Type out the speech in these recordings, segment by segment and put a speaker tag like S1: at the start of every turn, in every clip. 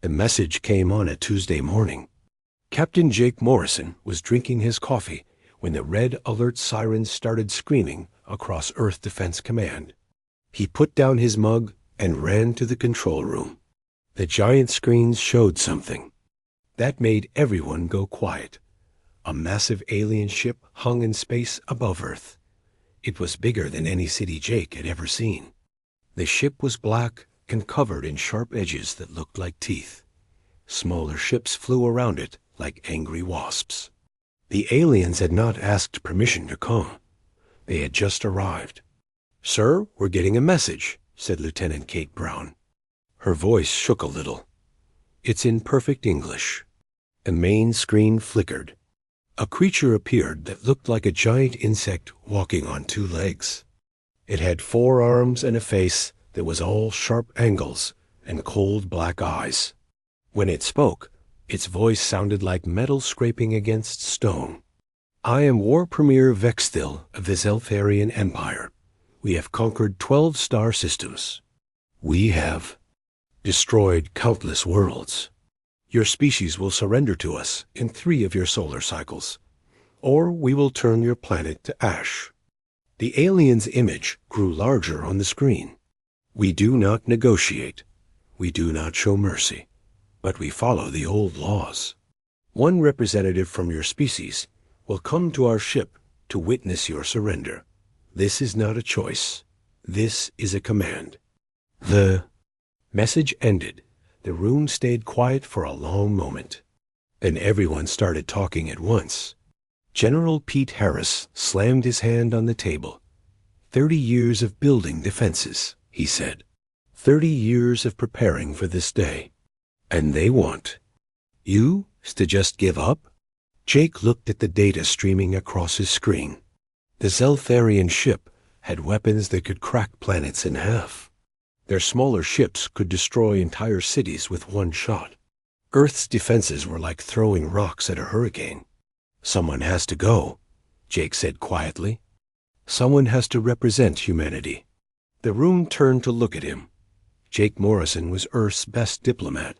S1: The message came on a Tuesday morning. Captain Jake Morrison was drinking his coffee when the red alert sirens started screaming across Earth Defense Command. He put down his mug and ran to the control room. The giant screens showed something. That made everyone go quiet. A massive alien ship hung in space above Earth. It was bigger than any city Jake had ever seen. The ship was black and covered in sharp edges that looked like teeth. Smaller ships flew around it like angry wasps. The aliens had not asked permission to come. They had just arrived. "Sir, we're getting a message," said Lieutenant Kate Brown. Her voice shook a little. "It's in perfect English." The main screen flickered. A creature appeared that looked like a giant insect walking on two legs. It had 4 arms and a face that was all sharp angles and cold black eyes. When it spoke, its voice sounded like metal scraping against stone. "I am War Premier Vexthil of the Zelfarian Empire. We have conquered 12 star systems. We have destroyed countless worlds. Your species will surrender to us in 3 of your solar cycles, or we will turn your planet to ash." The alien's image grew larger on the screen. "We do not negotiate. We do not show mercy, but we follow the old laws. One representative from your species will come to our ship to witness your surrender. This is not a choice. This is a command." The message ended. The room stayed quiet for a long moment. Then everyone started talking at once. General Pete Harris slammed his hand on the table. 30 years of building defenses, he said. 30 years of preparing for this day. And they want you to just give up? Jake looked at the data streaming across his screen. The Zelfarian ship had weapons that could crack planets in half. Their smaller ships could destroy entire cities with one shot. Earth's defenses were like throwing rocks at a hurricane. "Someone has to go," Jake said quietly. "Someone has to represent humanity." The room turned to look at him. Jake Morrison was Earth's best diplomat.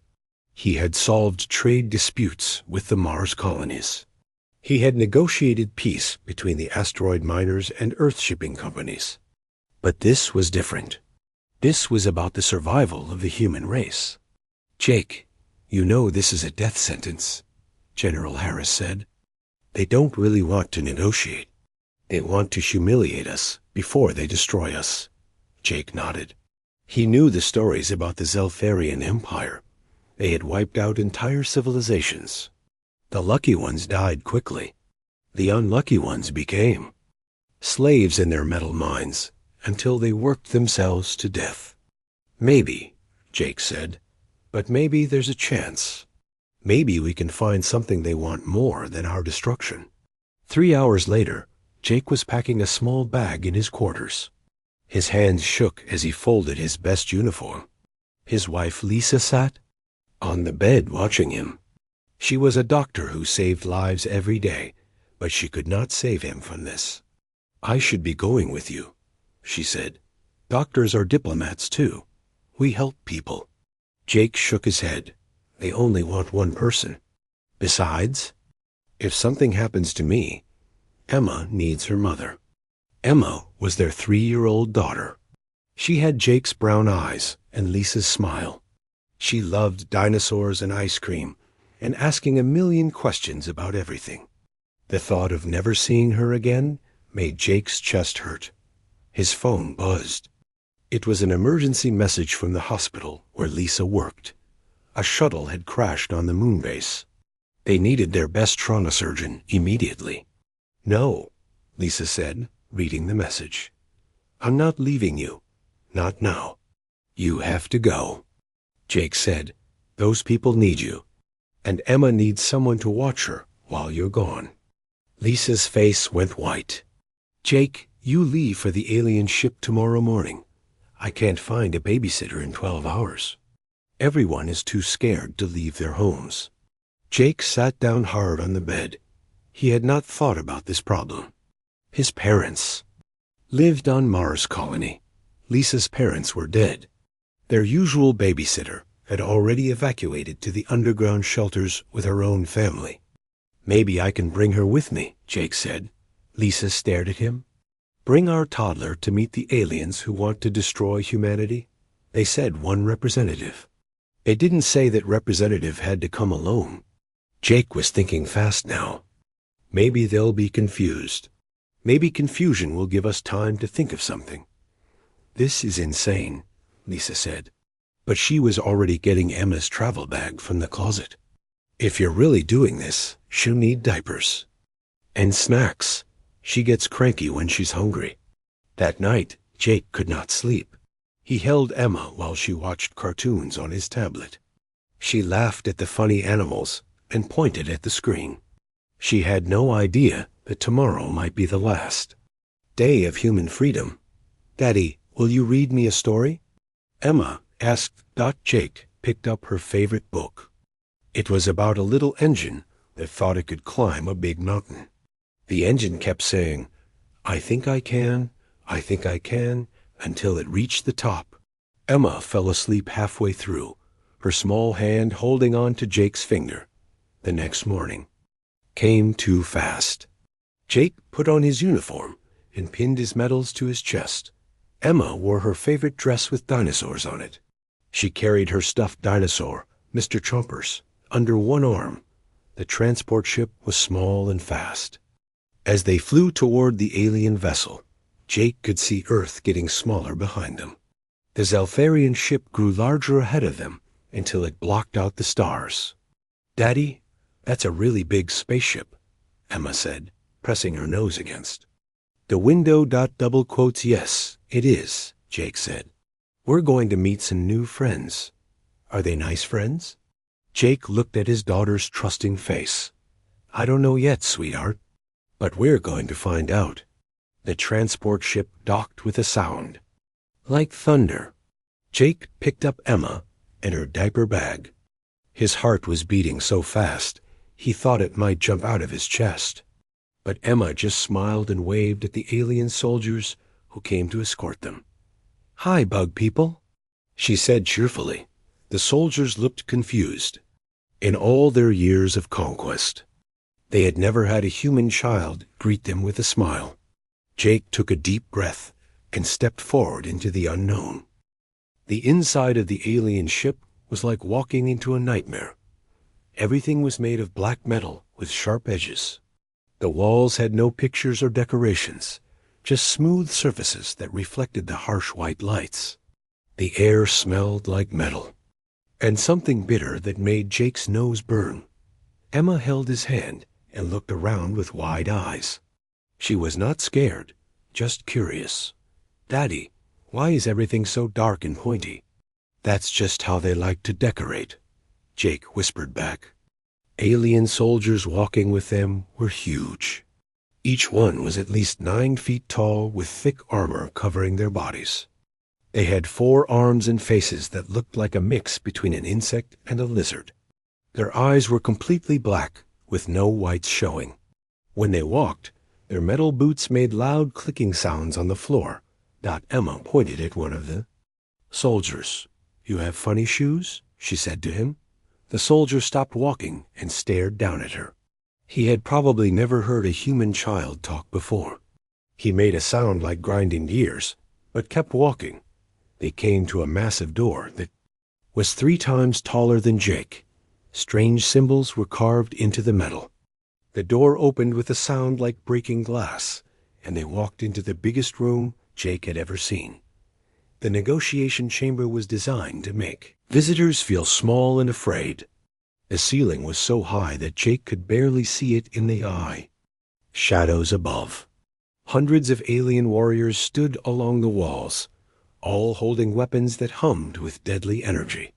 S1: He had solved trade disputes with the Mars colonies. He had negotiated peace between the asteroid miners and Earth shipping companies. But this was different. This was about the survival of the human race. "Jake, you know this is a death sentence," General Harris said. "They don't really want to negotiate. They want to humiliate us before they destroy us." Jake nodded. He knew the stories about the Zelfarian Empire. They had wiped out entire civilizations. The lucky ones died quickly. The unlucky ones became slaves in their metal mines until they worked themselves to death. "Maybe," Jake said, "but maybe there's a chance. Maybe we can find something they want more than our destruction." 3 hours later, Jake was packing a small bag in his quarters. His hands shook as he folded his best uniform. His wife Lisa sat on the bed watching him. She was a doctor who saved lives every day, but she could not save him from this. "I should be going with you," she said. "Doctors are diplomats too. We help people." Jake shook his head. "They only want one person. Besides, if something happens to me, Emma needs her mother." Emma was their 3-year-old daughter. She had Jake's brown eyes and Lisa's smile. She loved dinosaurs and ice cream and asking a million questions about everything. The thought of never seeing her again made Jake's chest hurt. His phone buzzed. It was an emergency message from the hospital where Lisa worked. A shuttle had crashed on the moon base. They needed their best traumasurgeon immediately. "No," Lisa said, reading the message. "I'm not leaving you. Not now. You have to go." Jake said, "Those people need you, and Emma needs someone to watch her while you're gone." Lisa's face went white. "Jake, you leave for the alien ship tomorrow morning. I can't find a babysitter in 12 hours. Everyone is too scared to leave their homes." Jake sat down hard on the bed. He had not thought about this problem. His parents lived on Mars colony. Lisa's parents were dead. Their usual babysitter, had already evacuated to the underground shelters with her own family. "Maybe I can bring her with me," Jake said. Lisa stared at him. "Bring our toddler to meet the aliens who want to destroy humanity?" They said one representative. It didn't say that representative had to come alone. Jake was thinking fast now. Maybe they'll be confused. Maybe confusion will give us time to think of something. "This is insane," Lisa said. But she was already getting Emma's travel bag from the closet. "If you're really doing this, she'll need diapers. And snacks. She gets cranky when she's hungry." That night, Jake could not sleep. He held Emma while she watched cartoons on his tablet. She laughed at the funny animals and pointed at the screen. She had no idea that tomorrow might be the last day of human freedom. "Daddy, will you read me a story?" Emma asked. Jake picked up her favorite book. It was about a little engine that thought it could climb a big mountain. The engine kept saying, "I think I can, I think I can," until it reached the top. Emma fell asleep halfway through, her small hand holding on to Jake's finger. The next morning came too fast. Jake put on his uniform and pinned his medals to his chest. Emma wore her favorite dress with dinosaurs on it. She carried her stuffed dinosaur, Mr. Chompers, under one arm. The transport ship was small and fast. As they flew toward the alien vessel, Jake could see Earth getting smaller behind them. The Zalfarian ship grew larger ahead of them until it blocked out the stars. "Daddy, that's a really big spaceship," Emma said, pressing her nose against. "The window. Double quotes, yes, it is," Jake said. "We're going to meet some new friends. Are they nice friends?" Jake looked at his daughter's trusting face. "I don't know yet, sweetheart, but we're going to find out." The transport ship docked with a sound like thunder. Jake picked up Emma and her diaper bag. His heart was beating so fast he thought it might jump out of his chest. But Emma just smiled and waved at the alien soldiers who came to escort them. "Hi, bug people," she said cheerfully. The soldiers looked confused. In all their years of conquest, they had never had a human child greet them with a smile. Jake took a deep breath and stepped forward into the unknown. The inside of the alien ship was like walking into a nightmare. Everything was made of black metal with sharp edges. The walls had no pictures or decorations, just smooth surfaces that reflected the harsh white lights. The air smelled like metal, and something bitter that made Jake's nose burn. Emma held his hand and looked around with wide eyes. She was not scared, just curious. "Daddy, why is everything so dark and pointy?" "That's just how they like to decorate," Jake whispered back. Alien soldiers walking with them were huge. Each one was at least 9 feet tall with thick armor covering their bodies. They had 4 arms and faces that looked like a mix between an insect and a lizard. Their eyes were completely black with no whites showing. When they walked, their metal boots made loud clicking sounds on the floor. Emma pointed at one of the soldiers. "You have funny shoes?" she said to him. The soldier stopped walking and stared down at her. He had probably never heard a human child talk before. He made a sound like grinding gears, but kept walking. They came to a massive door that was 3 times taller than Jake. Strange symbols were carved into the metal. The door opened with a sound like breaking glass, and they walked into the biggest room Jake had ever seen. The negotiation chamber was designed to make visitors feel small and afraid. The ceiling was so high that Jake could barely see it in the eye. Shadows above. Hundreds of alien warriors stood along the walls, all holding weapons that hummed with deadly energy.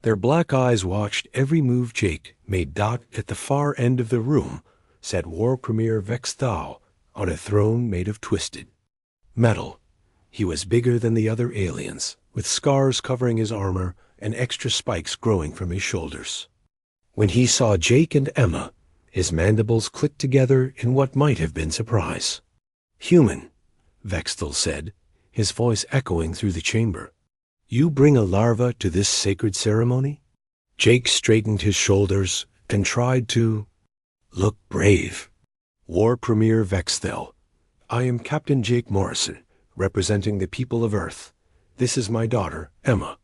S1: Their black eyes watched every move Jake made. At the far end of the room sat War Premier Vex Thal on a throne made of twisted metal. He was bigger than the other aliens, with scars covering his armor and extra spikes growing from his shoulders. When he saw Jake and Emma, his mandibles clicked together in what might have been surprise. "Human," Vexthal said, his voice echoing through the chamber. You bring a larva to this sacred ceremony? Jake straightened his shoulders and tried to look brave. War Premier Vexthel. I am Captain Jake Morrison, representing the people of Earth. This is my daughter, Emma.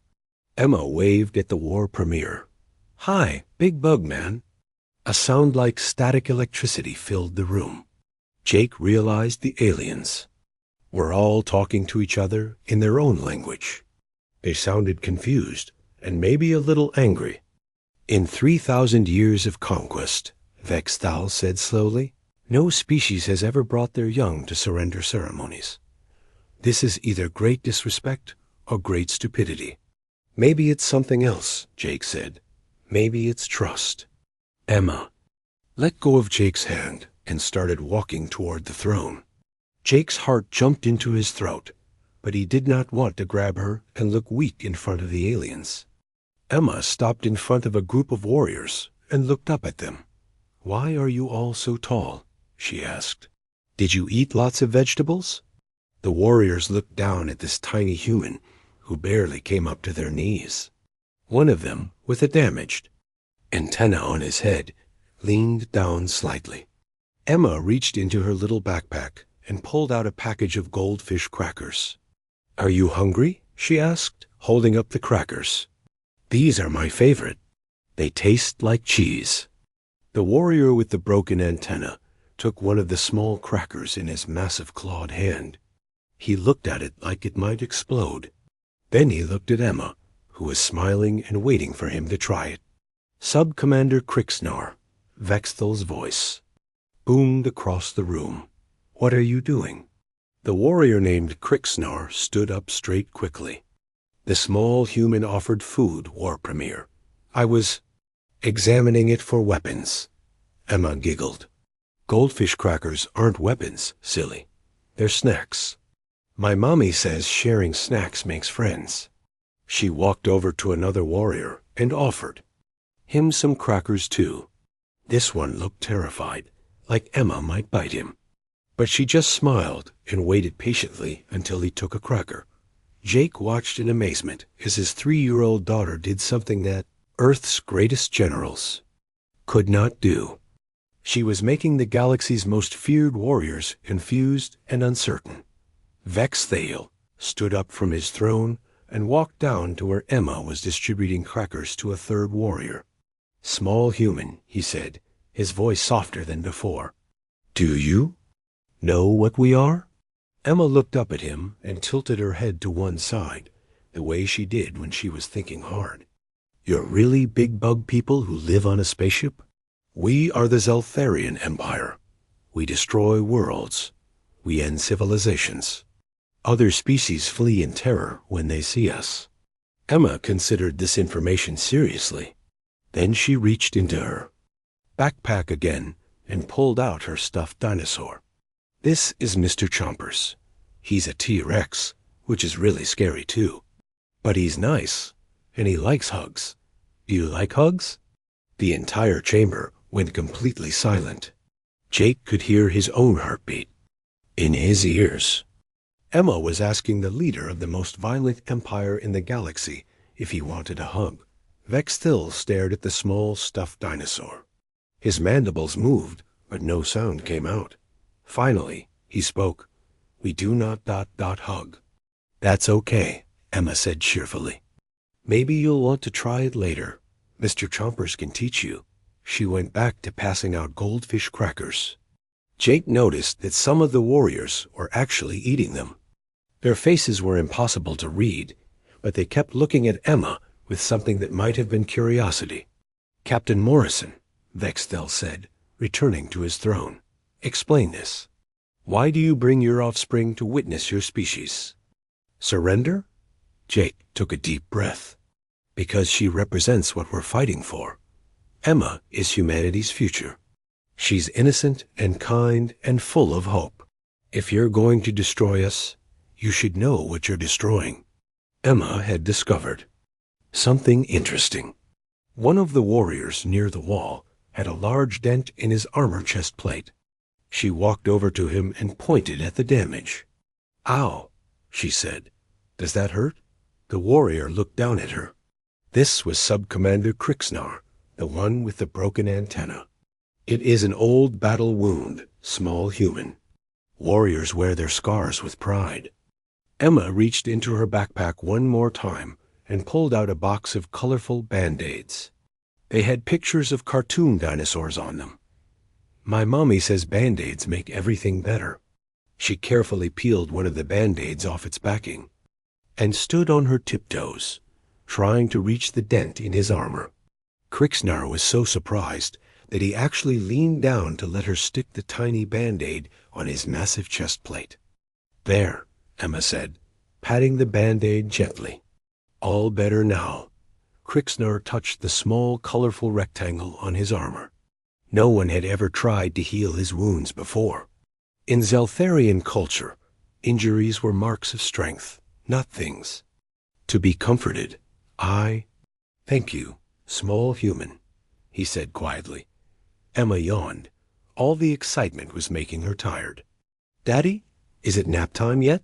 S1: Emma waved at the War Premier. Hi, big bug man. A sound like static electricity filled the room. Jake realized the aliens were all talking to each other in their own language. They sounded confused and maybe a little angry. In 3,000 years of conquest, Vexthal said slowly, no species has ever brought their young to surrender ceremonies. This is either great disrespect or great stupidity. Maybe it's something else, Jake said. Maybe it's trust. Emma let go of Jake's hand and started walking toward the throne. Jake's heart jumped into his throat, but he did not want to grab her and look weak in front of the aliens. Emma stopped in front of a group of warriors and looked up at them. Why are you all so tall? She asked. Did you eat lots of vegetables? The warriors looked down at this tiny human who barely came up to their knees. One of them, with a damaged antenna on his head, leaned down slightly. Emma reached into her little backpack and pulled out a package of goldfish crackers. Are you hungry? She asked, holding up the crackers. These are my favorite. They taste like cheese. The warrior with the broken antenna took one of the small crackers in his massive clawed hand. He looked at it like it might explode. Then he looked at Emma, who was smiling and waiting for him to try it. Sub-Commander Krixnar, Vexthel's voice, boomed across the room. What are you doing? The warrior named Krixnar stood up straight quickly. The small human offered food, War Premier. I was examining it for weapons. Emma giggled. Goldfish crackers aren't weapons, silly. They're snacks. My mommy says sharing snacks makes friends. She walked over to another warrior and offered him some crackers too. This one looked terrified, like Emma might bite him. But she just smiled and waited patiently until he took a cracker. Jake watched in amazement as his 3-year-old daughter did something that Earth's greatest generals could not do. She was making the galaxy's most feared warriors confused and uncertain. Vexthal stood up from his throne and walked down to where Emma was distributing crackers to a third warrior. Small human, he said, his voice softer than before. Do you know what we are? Emma looked up at him and tilted her head to one side, the way she did when she was thinking hard. You're really big bug people who live on a spaceship? We are the Zeltharian Empire. We destroy worlds. We end civilizations. Other species flee in terror when they see us. Emma considered this information seriously. Then she reached into her backpack again and pulled out her stuffed dinosaur. This is Mr. Chompers. He's a T-Rex, which is really scary too. But he's nice, and he likes hugs. Do you like hugs? The entire chamber went completely silent. Jake could hear his own heartbeat in his ears. Emma was asking the leader of the most violent empire in the galaxy if he wanted a hug. Vexthal stared at the small stuffed dinosaur. His mandibles moved, but no sound came out. Finally, he spoke. We do not hug. That's okay, Emma said cheerfully. Maybe you'll want to try it later. Mr. Chompers can teach you. She went back to passing out goldfish crackers. Jake noticed that some of the warriors were actually eating them. Their faces were impossible to read, but they kept looking at Emma with something that might have been curiosity. Captain Morrison, Vexthal said, returning to his throne. Explain this. Why do you bring your offspring to witness your species? Surrender? Jake took a deep breath. Because she represents what we're fighting for. Emma is humanity's future. She's innocent and kind and full of hope. If you're going to destroy us, you should know what you're destroying. Emma had discovered something interesting. One of the warriors near the wall had a large dent in his armor chest plate. She walked over to him and pointed at the damage. Ow, she said. Does that hurt? The warrior looked down at her. This was Sub-Commander Krixnar, the one with the broken antenna. It is an old battle wound, small human. Warriors wear their scars with pride. Emma reached into her backpack one more time and pulled out a box of colorful Band-Aids. They had pictures of cartoon dinosaurs on them. My mommy says Band-Aids make everything better. She carefully peeled one of the Band-Aids off its backing and stood on her tiptoes, trying to reach the dent in his armor. Krixnar was so surprised that he actually leaned down to let her stick the tiny Band-Aid on his massive chest plate. "There," Emma said, patting the Band-Aid gently. "All better now." Krixnar touched the small, colorful rectangle on his armor. No one had ever tried to heal his wounds before. In Zeltharian culture, injuries were marks of strength, not things. To be comforted, "Thank you, small human," he said quietly. Emma yawned. All the excitement was making her tired. "Daddy, is it nap time yet?"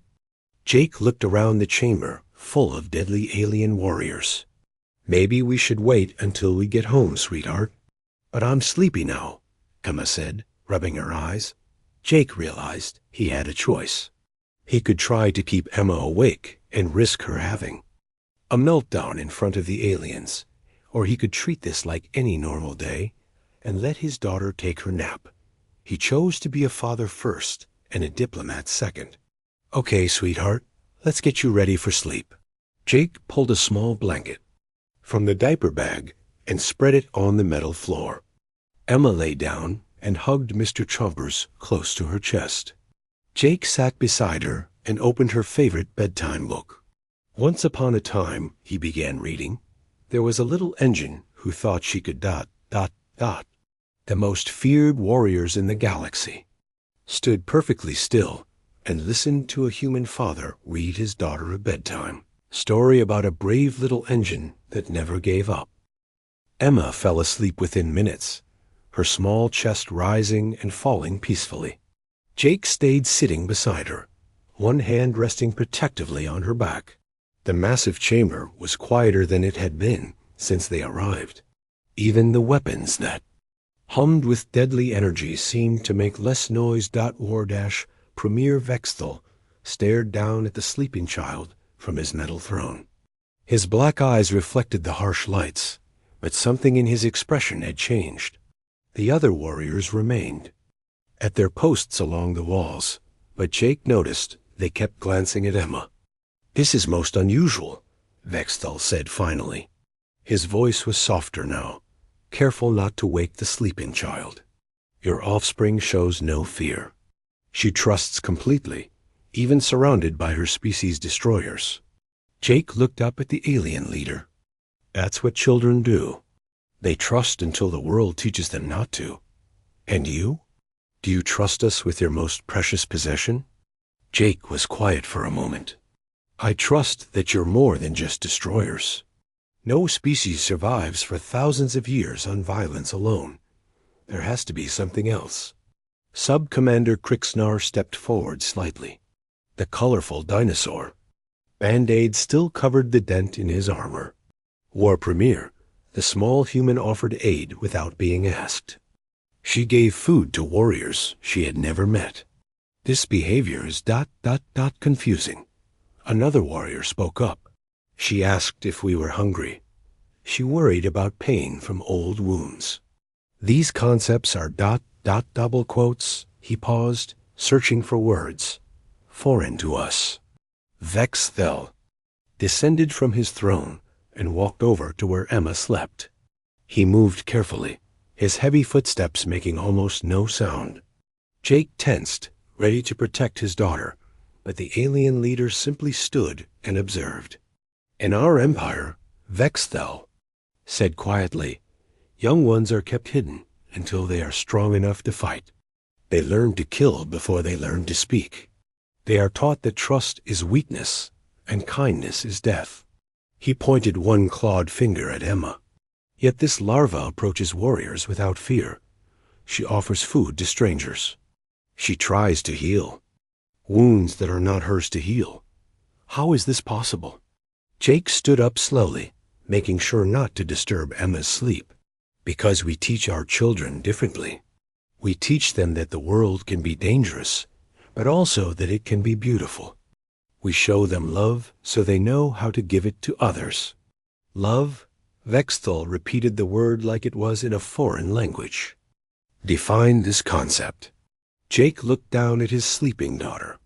S1: Jake looked around the chamber, full of deadly alien warriors. "Maybe we should wait until we get home, sweetheart." "But I'm sleepy now," Emma said, rubbing her eyes. Jake realized he had a choice. He could try to keep Emma awake and risk her having a meltdown in front of the aliens, or he could treat this like any normal day and let his daughter take her nap. He chose to be a father first and a diplomat second. "Okay, sweetheart, let's get you ready for sleep." Jake pulled a small blanket from the diaper bag and spread it on the metal floor. Emma lay down and hugged Mr. Chumbers close to her chest. Jake sat beside her and opened her favorite bedtime book. Once upon a time, he began reading, there was a little engine who thought she could ... The most feared warriors in the galaxy stood perfectly still and listened to a human father read his daughter a bedtime story about a brave little engine that never gave up. Emma fell asleep within minutes, her small chest rising and falling peacefully. Jake stayed sitting beside her, one hand resting protectively on her back. The massive chamber was quieter than it had been since they arrived. Even the weapons that hummed with deadly energy seemed to make less noise. Premier Vexthal stared down at the sleeping child from his metal throne. His black eyes reflected the harsh lights, but something in his expression had changed. The other warriors remained at their posts along the walls, but Jake noticed they kept glancing at Emma. "This is most unusual," Vexthal said finally. His voice was softer now, careful not to wake the sleeping child. "Your offspring shows no fear. She trusts completely, even surrounded by her species' destroyers." Jake looked up at the alien leader. "That's what children do. They trust until the world teaches them not to. And you? Do you trust us with your most precious possession?" Jake was quiet for a moment. "I trust that you're more than just destroyers. No species survives for thousands of years on violence alone. There has to be something else." Sub-Commander Krixnar stepped forward slightly. The colorful dinosaur Band-Aid still covered the dent in his armor. War Premier, the small human offered aid without being asked. She gave food to warriors she had never met. "This behavior is ... confusing." Another warrior spoke up. She asked if we were hungry. She worried about pain from old wounds. "These concepts are ... double quotes." He paused, searching for words. "Foreign to us." Vexthal descended from his throne and walked over to where Emma slept. He moved carefully, his heavy footsteps making almost no sound. Jake tensed, ready to protect his daughter, but the alien leader simply stood and observed. "In our empire," Vexthal said quietly, "young ones are kept hidden until they are strong enough to fight. They learn to kill before they learn to speak. They are taught that trust is weakness and kindness is death." He pointed one clawed finger at Emma. "Yet this larva approaches warriors without fear. She offers food to strangers. She tries to heal wounds that are not hers to heal. How is this possible?" Jake stood up slowly, making sure not to disturb Emma's sleep. Because we teach our children differently. We teach them that the world can be dangerous, but also that it can be beautiful. We show them love so they know how to give it to others. Love? Vexthal repeated the word like it was in a foreign language. Define this concept. Jake looked down at his sleeping daughter.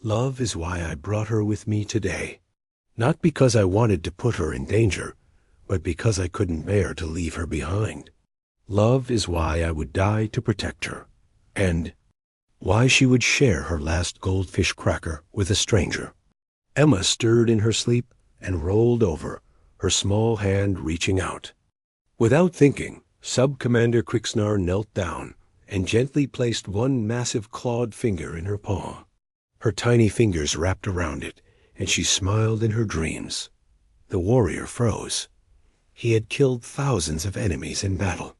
S1: Love is why I brought her with me today. Not because I wanted to put her in danger, but because I couldn't bear to leave her behind. Love is why I would die to protect her, and why she would share her last goldfish cracker with a stranger. Emma stirred in her sleep and rolled over, her small hand reaching out. Without thinking, Sub-Commander Krixnar knelt down and gently placed one massive clawed finger in her paw. Her tiny fingers wrapped around it, and she smiled in her dreams. The warrior froze. He had killed thousands of enemies in battle.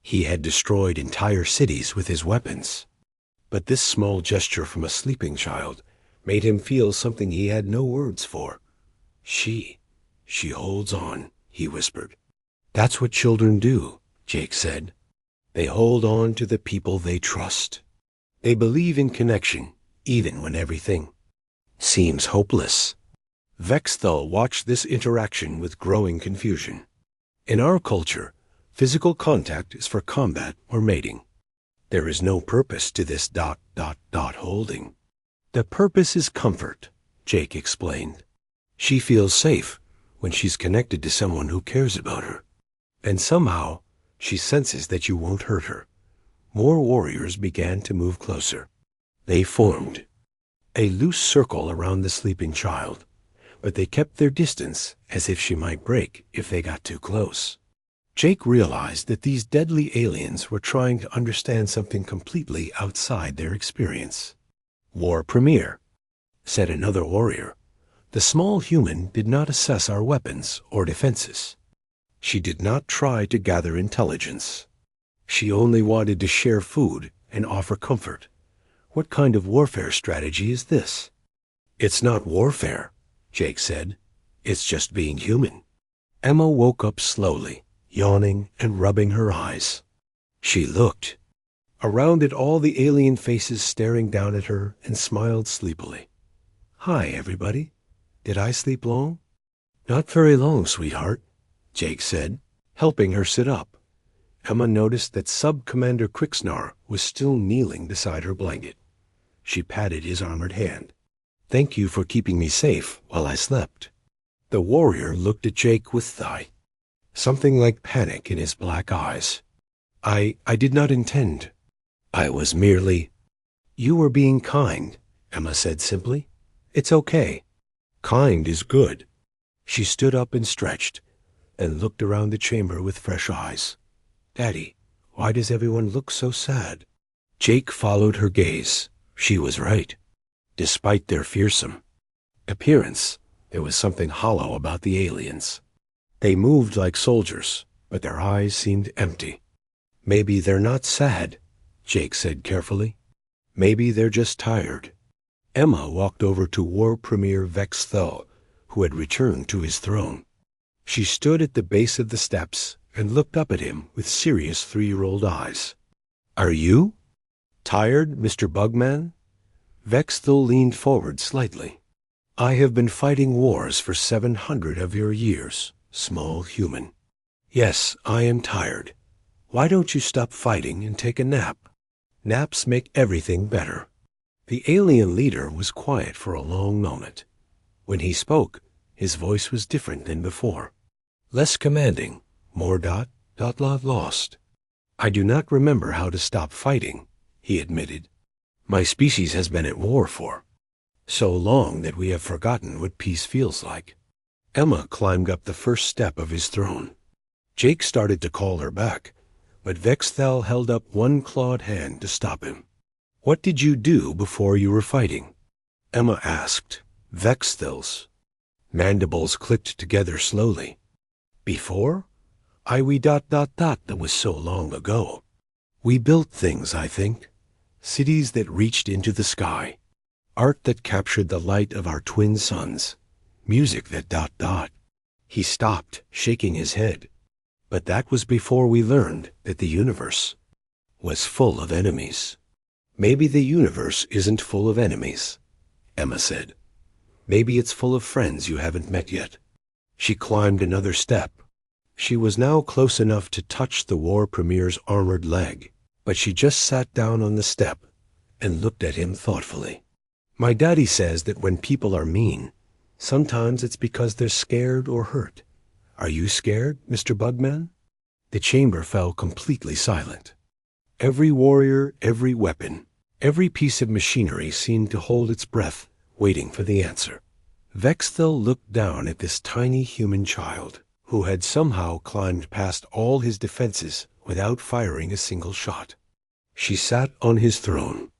S1: He had destroyed entire cities with his weapons. But this small gesture from a sleeping child made him feel something he had no words for. She holds on, he whispered. That's what children do, Jake said. They hold on to the people they trust. They believe in connection, even when everything seems hopeless. Vexthal watched this interaction with growing confusion. In our culture, physical contact is for combat or mating. There is no purpose to this ... holding. The purpose is comfort, Jake explained. She feels safe when she's connected to someone who cares about her. And somehow, she senses that you won't hurt her. More warriors began to move closer. They formed a loose circle around the sleeping child, but they kept their distance as if she might break if they got too close. Jake realized that these deadly aliens were trying to understand something completely outside their experience. War Premier, said another warrior. The small human did not assess our weapons or defenses. She did not try to gather intelligence. She only wanted to share food and offer comfort. What kind of warfare strategy is this? It's not warfare, Jake said. It's just being human. Emma woke up slowly, yawning and rubbing her eyes. She looked. Around it all the alien faces staring down at her and smiled sleepily. Hi, everybody. Did I sleep long? Not very long, sweetheart, Jake said, helping her sit up. Emma noticed that Sub-Commander Krixnar was still kneeling beside her blanket. She patted his armored hand. Thank you for keeping me safe while I slept. The warrior looked at Jake with something like panic in his black eyes. I did not intend. I was merely... You were being kind, Emma said simply. It's okay. Kind is good. She stood up and stretched, and looked around the chamber with fresh eyes. Daddy, why does everyone look so sad? Jake followed her gaze. She was right. Despite their fearsome appearance, there was something hollow about the aliens. They moved like soldiers, but their eyes seemed empty. Maybe they're not sad, Jake said carefully. Maybe they're just tired. Emma walked over to War Premier Vexthal, who had returned to his throne. She stood at the base of the steps and looked up at him with serious 3-year-old eyes. Are you tired, Mr. Bugman? Vexthal leaned forward slightly. I have been fighting wars for 700 of your years, small human. Yes, I am tired. Why don't you stop fighting and take a nap? Naps make everything better. The alien leader was quiet for a long moment. When he spoke, his voice was different than before. Less commanding, more ... lost. I do not remember how to stop fighting, he admitted. My species has been at war for so long that we have forgotten what peace feels like. Emma climbed up the first step of his throne. Jake started to call her back, but Vexthal held up one clawed hand to stop him. What did you do before you were fighting? Emma asked. Vexthal's mandibles clicked together slowly. Before? That was so long ago. We built things, I think. Cities that reached into the sky. Art that captured the light of our twin suns. Music that ... He stopped, shaking his head. But that was before we learned that the universe was full of enemies. Maybe the universe isn't full of enemies, Emma said. Maybe it's full of friends you haven't met yet. She climbed another step. She was now close enough to touch the war premier's armored leg, but she just sat down on the step and looked at him thoughtfully. My daddy says that when people are mean, sometimes it's because they're scared or hurt. Are you scared, Mr. Bugman? The chamber fell completely silent. Every warrior, every weapon, every piece of machinery seemed to hold its breath, waiting for the answer. Vexthel looked down at this tiny human child, who had somehow climbed past all his defenses without firing a single shot. She sat on his throne,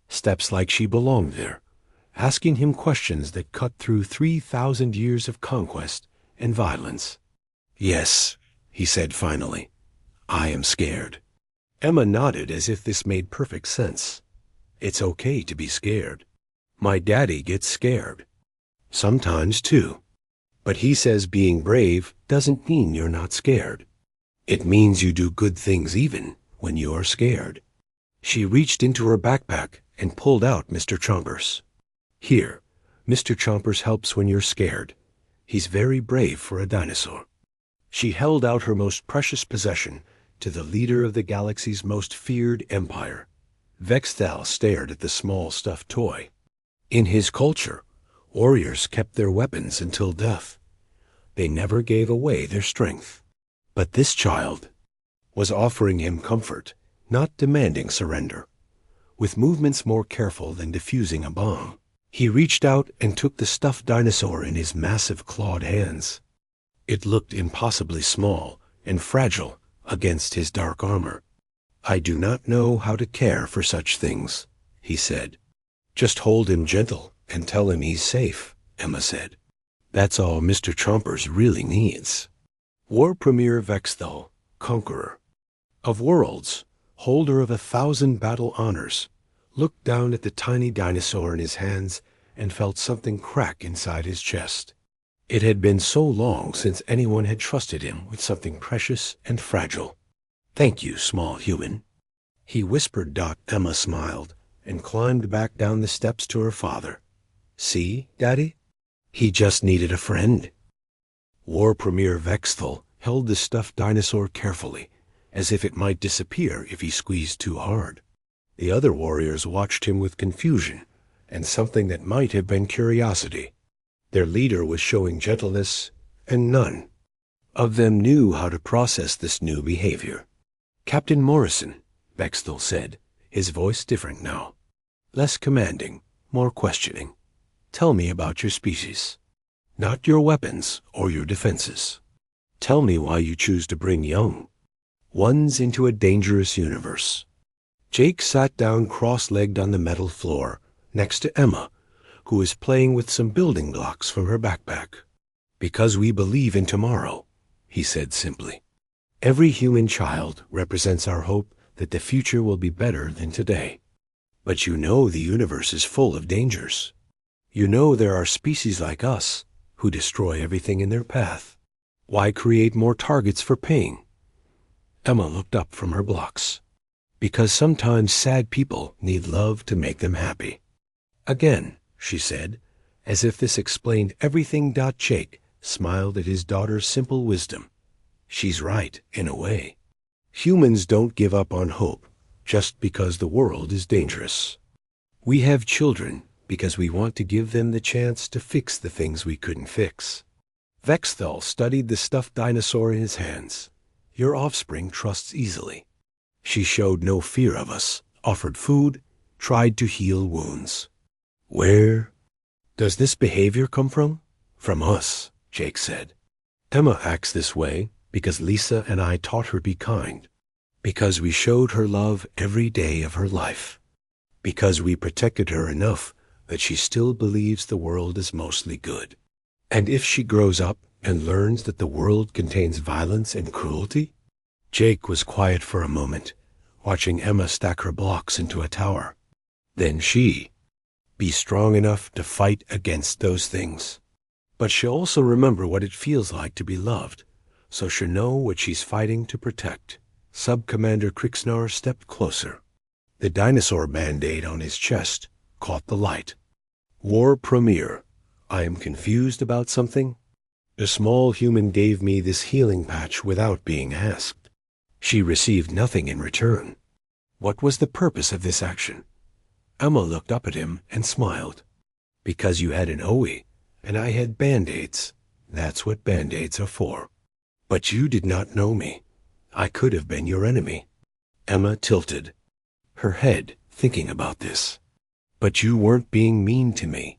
S1: steps like she belonged there, asking him questions that cut through 3,000 years of conquest and violence. Yes, he said finally, I am scared. Emma nodded as if this made perfect sense. It's okay to be scared. My daddy gets scared. Sometimes too. But he says being brave doesn't mean you're not scared. It means you do good things even when you are scared. She reached into her backpack and pulled out Mr. Chompers. Here, Mr. Chompers helps when you're scared. He's very brave for a dinosaur. She held out her most precious possession to the leader of the galaxy's most feared empire. Vexthal stared at the small stuffed toy. In his culture, warriors kept their weapons until death. They never gave away their strength. But this child was offering him comfort, not demanding surrender. With movements more careful than defusing a bomb, he reached out and took the stuffed dinosaur in his massive clawed hands. It looked impossibly small and fragile against his dark armor. I do not know how to care for such things, he said. Just hold him gentle and tell him he's safe, Emma said. That's all Mr. Chompers really needs. War Premier Vexthal, conqueror of worlds, holder of 1,000 battle honors, looked down at the tiny dinosaur in his hands and felt something crack inside his chest. It had been so long since anyone had trusted him with something precious and fragile. Thank you, small human, he whispered. Emma smiled and climbed back down the steps to her father. See, Daddy? He just needed a friend. War Premier Vexthal held the stuffed dinosaur carefully, as if it might disappear if he squeezed too hard. The other warriors watched him with confusion and something that might have been curiosity. Their leader was showing gentleness, and none of them knew how to process this new behavior. Captain Morrison, Vexthal said, his voice different now. Less commanding, more questioning. Tell me about your species. Not your weapons or your defenses. Tell me why you choose to bring young ones into a dangerous universe. Jake sat down cross-legged on the metal floor next to Emma, who was playing with some building blocks from her backpack. Because we believe in tomorrow, he said simply. Every human child represents our hope that the future will be better than today. But you know the universe is full of dangers. You know there are species like us who destroy everything in their path. Why create more targets for pain? Emma looked up from her blocks. Because sometimes sad people need love to make them happy. Again, she said, as if this explained everything. Jake smiled at his daughter's simple wisdom. She's right, in a way. Humans don't give up on hope just because the world is dangerous. We have children because we want to give them the chance to fix the things we couldn't fix. Vexthal studied the stuffed dinosaur in his hands. Your offspring trusts easily. She showed no fear of us, offered food, tried to heal wounds. Where does this behavior come from? From us, Jake said. Emma acts this way because Lisa and I taught her be kind, because we showed her love every day of her life, because we protected her enough that she still believes the world is mostly good. And if she grows up and learns that the world contains violence and cruelty? Jake was quiet for a moment, watching Emma stack her blocks into a tower. Then she be strong enough to fight against those things. But she'll also remember what it feels like to be loved, so she'll know what she's fighting to protect. Sub-Commander Krixnar stepped closer. The dinosaur band-aid on his chest caught the light. War Premier, I am confused about something. The small human gave me this healing patch without being asked. She received nothing in return. What was the purpose of this action? Emma looked up at him and smiled. Because you had an OE, and I had band-aids. That's what band-aids are for. But you did not know me. I could have been your enemy. Emma tilted her head, thinking about this. But you weren't being mean to me.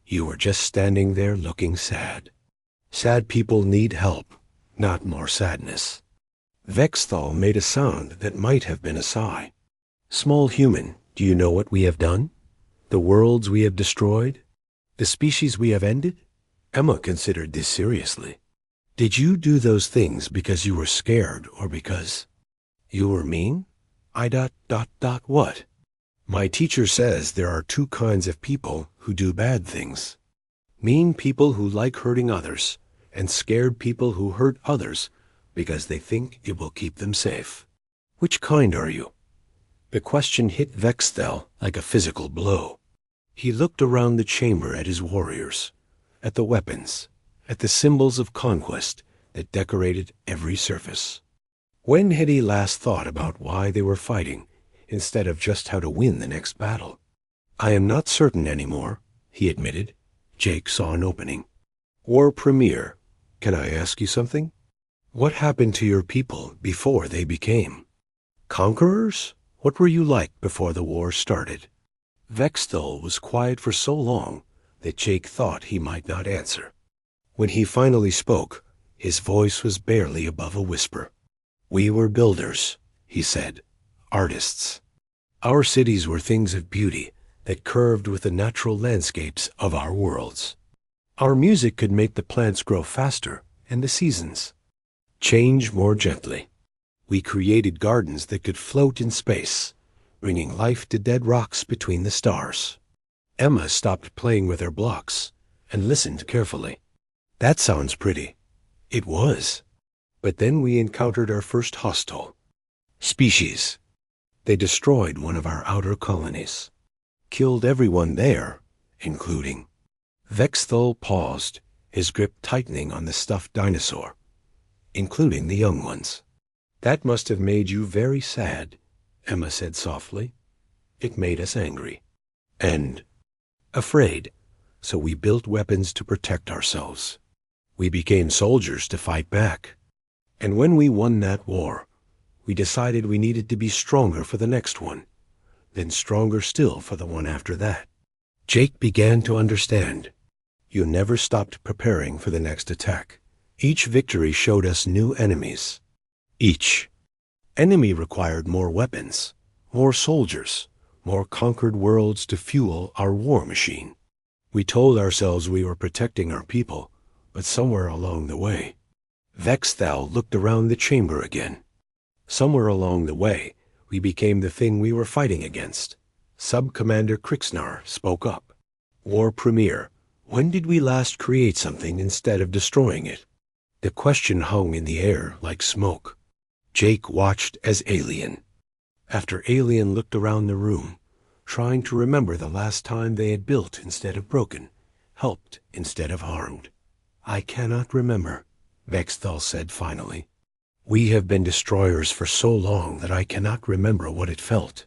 S1: You were just standing there looking sad. Sad people need help, not more sadness. Vexthal made a sound that might have been a sigh. Small human, do you know what we have done? The worlds we have destroyed? The species we have ended? Emma considered this seriously. Did you do those things because you were scared or because you were mean? What? My teacher says there are two kinds of people who do bad things. Mean people who like hurting others, and scared people who hurt others because they think it will keep them safe. Which kind are you? The question hit Vexthal like a physical blow. He looked around the chamber at his warriors, at the weapons, at the symbols of conquest that decorated every surface. When had he last thought about why they were fighting, instead of just how to win the next battle? I am not certain anymore, he admitted. Jake saw an opening. War Premier, can I ask you something? What happened to your people before they became conquerors? What were you like before the war started? Vexthal was quiet for so long that Jake thought he might not answer. When he finally spoke, his voice was barely above a whisper. We were builders, he said, artists. Our cities were things of beauty that curved with the natural landscapes of our worlds. Our music could make the plants grow faster and the seasons change more gently. We created gardens that could float in space, bringing life to dead rocks between the stars. Emma stopped playing with her blocks and listened carefully. That sounds pretty. It was. But then we encountered our first hostile species. They destroyed one of our outer colonies, killed everyone there, including. Vexthal paused, his grip tightening on the stuffed dinosaur, including the young ones. That must have made you very sad, Emma said softly. It made us angry. And afraid. So we built weapons to protect ourselves. We became soldiers to fight back. And when we won that war, we decided we needed to be stronger for the next one, then stronger still for the one after that. Jake began to understand. You never stopped preparing for the next attack. Each victory showed us new enemies. Each enemy required more weapons, more soldiers, more conquered worlds to fuel our war machine. We told ourselves we were protecting our people, but somewhere along the way, Vexthal looked around the chamber again. Somewhere along the way, we became the thing we were fighting against. Sub-Commander Krixnar spoke up. War Premier, when did we last create something instead of destroying it? The question hung in the air like smoke. Jake watched as Alien. After Alien looked around the room, trying to remember the last time they had built instead of broken, helped instead of harmed. I cannot remember, Vexthal said finally. We have been destroyers for so long that I cannot remember what it felt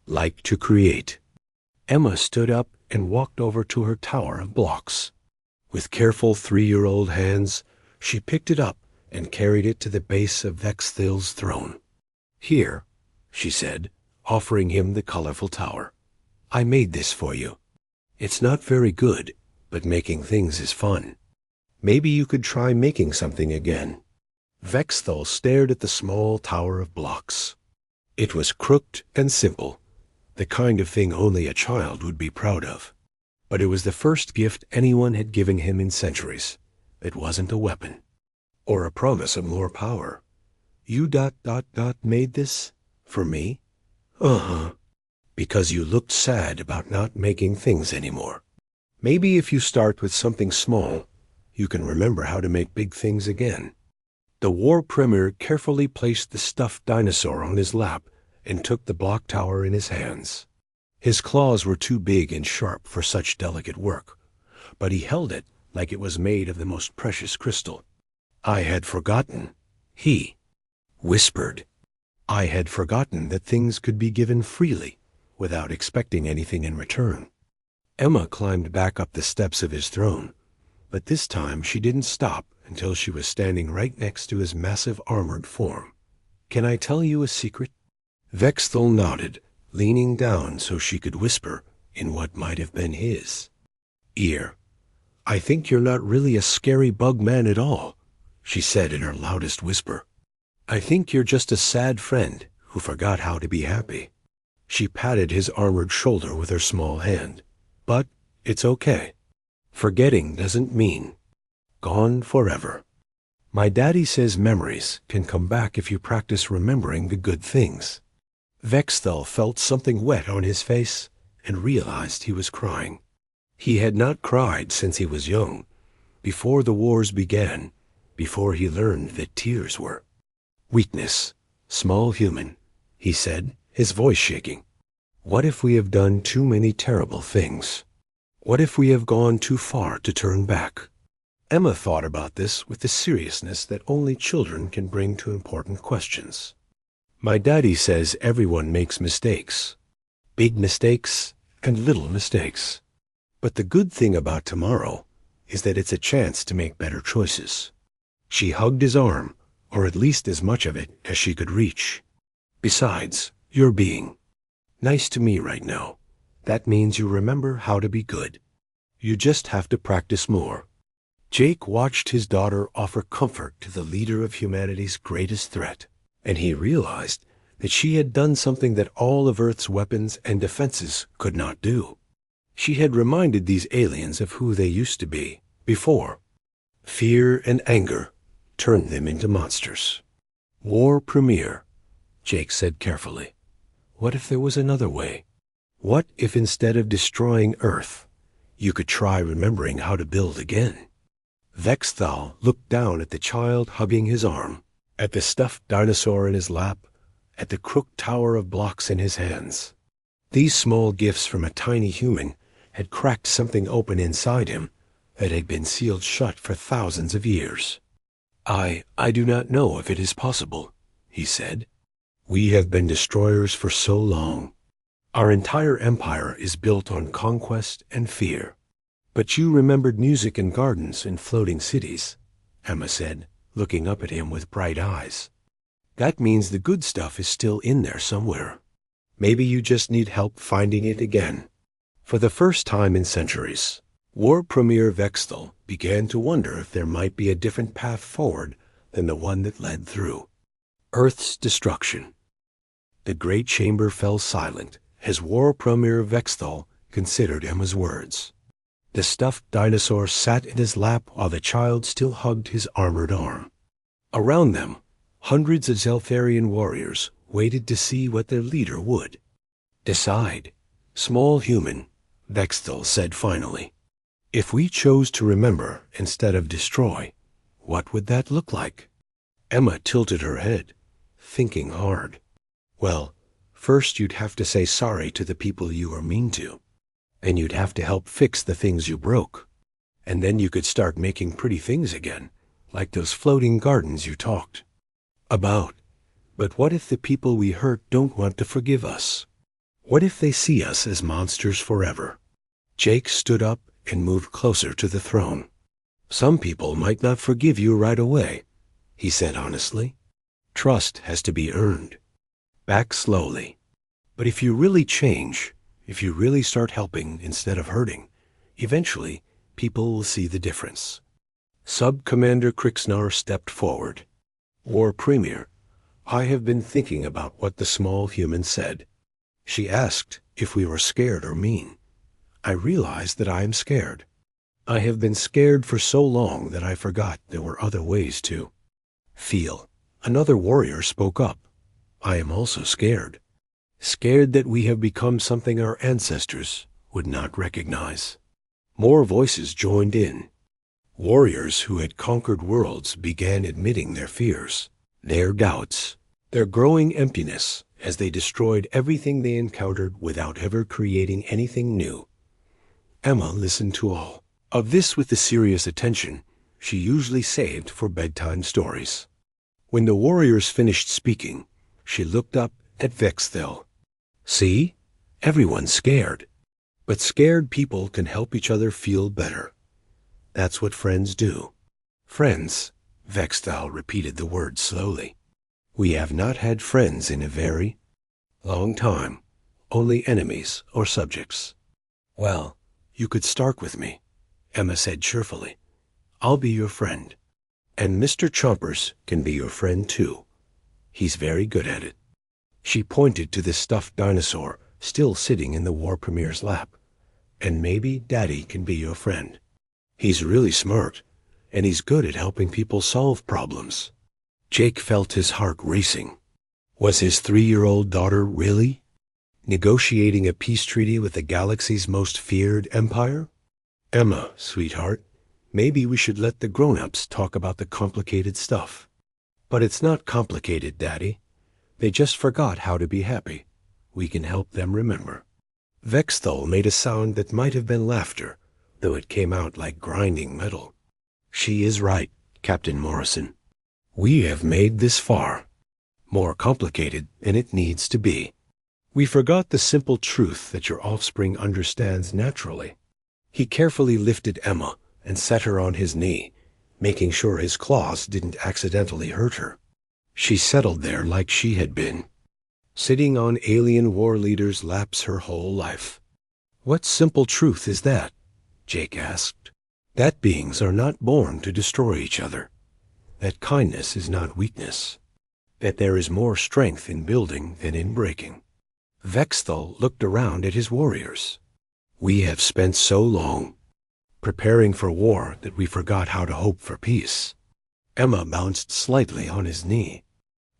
S1: like to create. Emma stood up and walked over to her tower of blocks. With careful 3-year-old hands, she picked it up and carried it to the base of Vexthal's throne. Here, she said, offering him the colorful tower. I made this for you. It's not very good, but making things is fun. Maybe you could try making something again. Vexthal stared at the small tower of blocks. It was crooked and simple, the kind of thing only a child would be proud of. But it was the first gift anyone had given him in centuries. It wasn't a weapon, or a promise of more power. You made this? For me? Uh-huh. Because you looked sad about not making things anymore. Maybe if you start with something small, you can remember how to make big things again. The war premier carefully placed the stuffed dinosaur on his lap and took the block tower in his hands. His claws were too big and sharp for such delicate work, but he held it like it was made of the most precious crystal. I had forgotten, he whispered. I had forgotten that things could be given freely without expecting anything in return. Emma climbed back up the steps of his throne, but this time she didn't stop until she was standing right next to his massive armored form. Can I tell you a secret? Vexthal nodded, leaning down so she could whisper in what might have been his ear. I think you're not really a scary bug man at all, she said in her loudest whisper. I think you're just a sad friend who forgot how to be happy. She patted his armored shoulder with her small hand. But it's okay. Forgetting doesn't mean gone forever. My daddy says memories can come back if you practice remembering the good things. Vexthal felt something wet on his face and realized he was crying. He had not cried since he was young, before the wars began, before he learned that tears were weakness. Small human, he said, his voice shaking. What if we have done too many terrible things? What if we have gone too far to turn back? Emma thought about this with the seriousness that only children can bring to important questions. My daddy says everyone makes mistakes. Big mistakes and little mistakes. But the good thing about tomorrow is that it's a chance to make better choices. She hugged his arm, or at least as much of it as she could reach. Besides, you're being nice to me right now. That means you remember how to be good. You just have to practice more. Jake watched his daughter offer comfort to the leader of humanity's greatest threat, and he realized that she had done something that all of Earth's weapons and defenses could not do. She had reminded these aliens of who they used to be before. Fear and anger turned them into monsters. War Premier, Jake said carefully. What if there was another way? What if instead of destroying Earth, you could try remembering how to build again? Vexthal looked down at the child hugging his arm, at the stuffed dinosaur in his lap, at the crooked tower of blocks in his hands. These small gifts from a tiny human had cracked something open inside him that had been sealed shut for thousands of years. I do not know if it is possible, he said. We have been destroyers for so long. Our entire empire is built on conquest and fear. But you remembered music and gardens and floating cities, Emma said, looking up at him with bright eyes. That means the good stuff is still in there somewhere. Maybe you just need help finding it again. For the first time in centuries, War Premier Vexthal began to wonder if there might be a different path forward than the one that led through Earth's destruction. The great chamber fell silent as War Premier Vexthal considered Emma's words. The stuffed dinosaur sat in his lap while the child still hugged his armored arm. Around them, hundreds of Zeltharian warriors waited to see what their leader would decide. Small human, Vexthal said finally. If we chose to remember instead of destroy, what would that look like? Emma tilted her head, thinking hard. Well, first you'd have to say sorry to the people you were mean to. And you'd have to help fix the things you broke. And then you could start making pretty things again, like those floating gardens you talked about. But what if the people we hurt don't want to forgive us? What if they see us as monsters forever? Jake stood up and moved closer to the throne. Some people might not forgive you right away, he said honestly. Trust has to be earned. Back slowly. But if you really change, if you really start helping instead of hurting, eventually people will see the difference. Sub-Commander Krixnar stepped forward. War Premier, I have been thinking about what the small human said. She asked if we were scared or mean. I realized that I am scared. I have been scared for so long that I forgot there were other ways to feel. Another warrior spoke up. I am also scared. Scared that we have become something our ancestors would not recognize. More voices joined in. Warriors who had conquered worlds began admitting their fears, their doubts, their growing emptiness as they destroyed everything they encountered without ever creating anything new. Emma listened to all of this with the serious attention she usually saved for bedtime stories. When the warriors finished speaking, she looked up at Vexthel. See? Everyone's scared. But scared people can help each other feel better. That's what friends do. Friends, Vexthel repeated the word slowly. We have not had friends in a very long time, only enemies or subjects. Well, you could start with me, Emma said cheerfully. I'll be your friend. And Mr. Chompers can be your friend too. He's very good at it. She pointed to the stuffed dinosaur still sitting in the War Premier's lap. And maybe Daddy can be your friend. He's really smart, and he's good at helping people solve problems. Jake felt his heart racing. Was his 3-year-old daughter really negotiating a peace treaty with the galaxy's most feared empire? Emma, sweetheart, maybe we should let the grown-ups talk about the complicated stuff. But it's not complicated, Daddy. They just forgot how to be happy. We can help them remember. Vexthel made a sound that might have been laughter, though it came out like grinding metal. She is right, Captain Morrison. We have made this far. More complicated than it needs to be. We forgot the simple truth that your offspring understands naturally. He carefully lifted Emma and set her on his knee, making sure his claws didn't accidentally hurt her. She settled there like she had been, sitting on alien war leaders' laps her whole life. What simple truth is that? Jake asked. That beings are not born to destroy each other. That kindness is not weakness. That there is more strength in building than in breaking. Vexthel looked around at his warriors. We have spent so long preparing for war that we forgot how to hope for peace. Emma bounced slightly on his knee.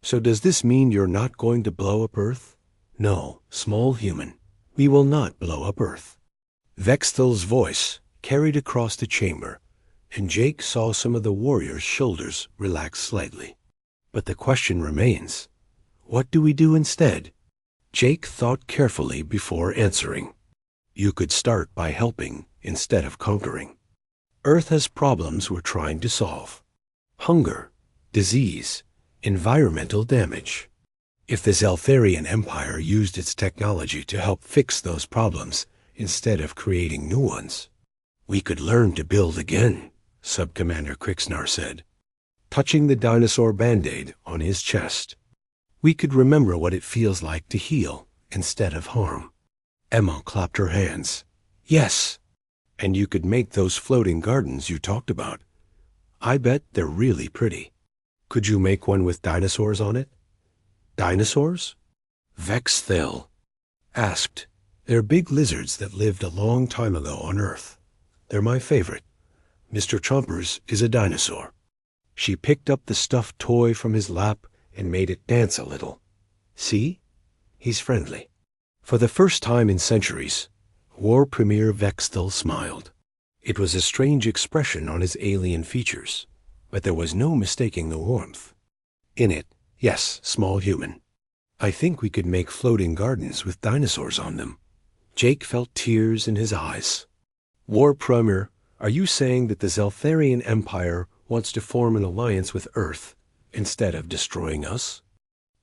S1: So does this mean you're not going to blow up Earth? No, small human. We will not blow up Earth. Vexthel's voice carried across the chamber, and Jake saw some of the warriors' shoulders relax slightly. But the question remains, what do we do instead? Jake thought carefully before answering. You could start by helping instead of conquering. Earth has problems we're trying to solve. Hunger, disease, environmental damage. If the Zeltharian Empire used its technology to help fix those problems instead of creating new ones, we could learn to build again, Sub-Commander Krixnar said, touching the dinosaur Band-Aid on his chest. We could remember what it feels like to heal instead of harm. Emma clapped her hands. Yes, and you could make those floating gardens you talked about. I bet they're really pretty. Could you make one with dinosaurs on it? Dinosaurs? Vexthel asked. They're big lizards that lived a long time ago on Earth. They're my favorite. Mr. Chompers is a dinosaur. She picked up the stuffed toy from his lap and made it dance a little. See? He's friendly. For the first time in centuries, War Premier Vexthel smiled. It was a strange expression on his alien features, but there was no mistaking the warmth. In it, yes, small human. I think we could make floating gardens with dinosaurs on them. Jake felt tears in his eyes. War Premier, are you saying that the Zeltharian Empire wants to form an alliance with Earth instead of destroying us?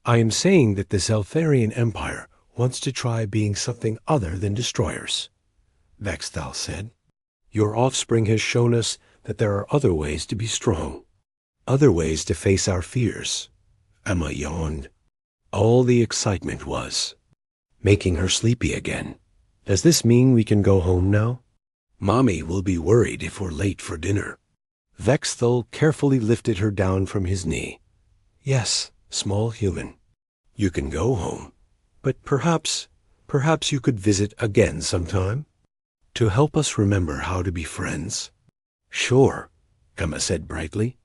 S1: I am saying that the Zeltharian Empire wants to try being something other than destroyers, Vexthel said. Your offspring has shown us that there are other ways to be strong, other ways to face our fears. Emma yawned. All the excitement was making her sleepy again. Does this mean we can go home now? Mommy will be worried if we're late for dinner. Vexthel carefully lifted her down from his knee. Yes, small human. You can go home, but perhaps you could visit again sometime to help us remember how to be friends. Sure, Emma said brightly.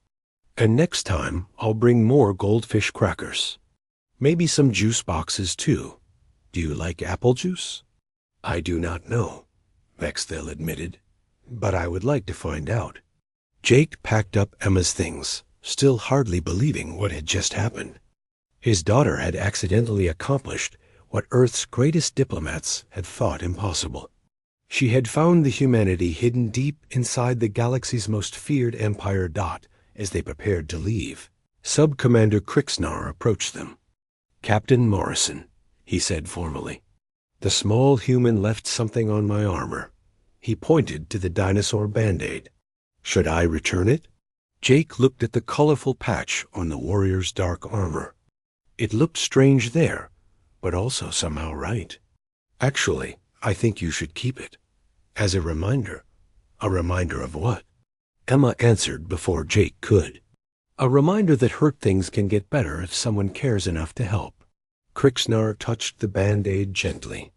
S1: And next time I'll bring more goldfish crackers. Maybe some juice boxes too. Do you like apple juice? I do not know, Vexthel admitted, but I would like to find out. Jake packed up Emma's things, still hardly believing what had just happened. His daughter had accidentally accomplished what Earth's greatest diplomats had thought impossible. She had found the humanity hidden deep inside the galaxy's most feared empire. As they prepared to leave, Sub-Commander Krixnar approached them. "Captain Morrison," he said formally, "the small human left something on my armor." He pointed to the dinosaur Band-Aid. "Should I return it?" Jake looked at the colorful patch on the warrior's dark armor. It looked strange there, but also somehow right. "Actually, I think you should keep it. As a reminder." "A reminder of what?" Emma answered before Jake could. "A reminder that hurt things can get better if someone cares enough to help." Krixnar touched the Band-Aid gently.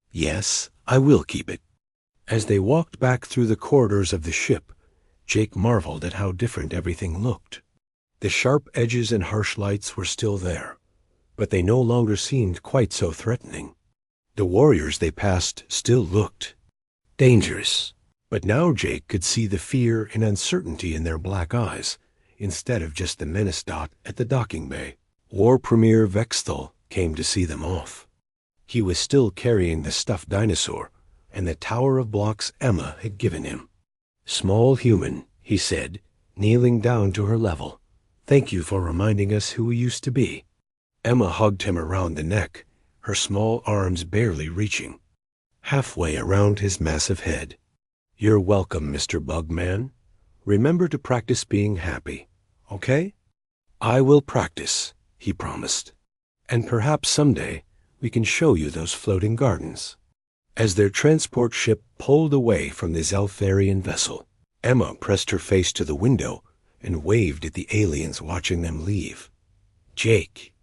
S1: "Yes, I will keep it." As they walked back through the corridors of the ship, Jake marveled at how different everything looked. The sharp edges and harsh lights were still there, but they no longer seemed quite so threatening. The warriors they passed still looked dangerous, but now Jake could see the fear and uncertainty in their black eyes, instead of just the menace at the docking bay. War Premier Vexthal came to see them off. He was still carrying the stuffed dinosaur and the tower of blocks Emma had given him. "Small human," he said, kneeling down to her level. "Thank you for reminding us who we used to be." Emma hugged him around the neck, her small arms barely reaching halfway around his massive head. "You're welcome, Mr. Bugman. Remember to practice being happy, okay?" "I will practice," he promised. "And perhaps someday we can show you those floating gardens." As their transport ship pulled away from the Zeltharian vessel, Emma pressed her face to the window and waved at the aliens watching them leave. Jake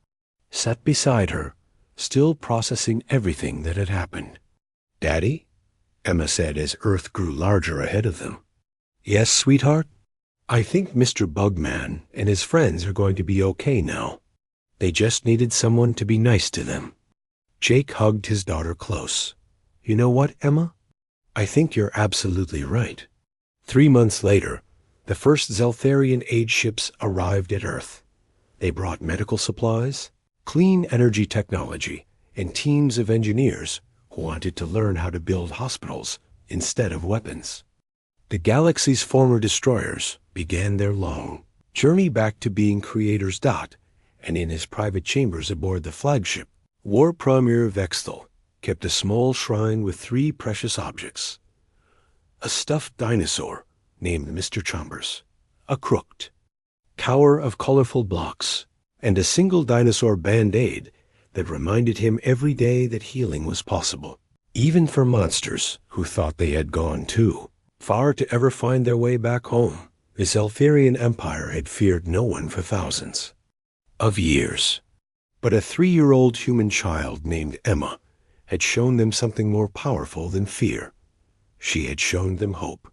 S1: sat beside her, still processing everything that had happened. "Daddy?" Emma said as Earth grew larger ahead of them. "Yes, sweetheart? I think Mr. Bugman and his friends are going to be okay now. They just needed someone to be nice to them." Jake hugged his daughter close. "You know what, Emma? I think you're absolutely right." 3 months later, the first Zeltharian Age ships arrived at Earth. They brought medical supplies, clean energy technology, and teams of engineers who wanted to learn how to build hospitals instead of weapons. The galaxy's former destroyers began their long journey back to being creators. And in his private chambers aboard the flagship, War Premier Vexthal kept a small shrine with 3 precious objects: a stuffed dinosaur named Mr. Chambers, a crooked cower of colorful blocks, and a single dinosaur Band-Aid that reminded him every day that healing was possible, even for monsters who thought they had gone too far to ever find their way back home. The Zeltharian Empire had feared no one for thousands of years, but a 3-year-old human child named Emma had shown them something more powerful than fear. She had shown them hope.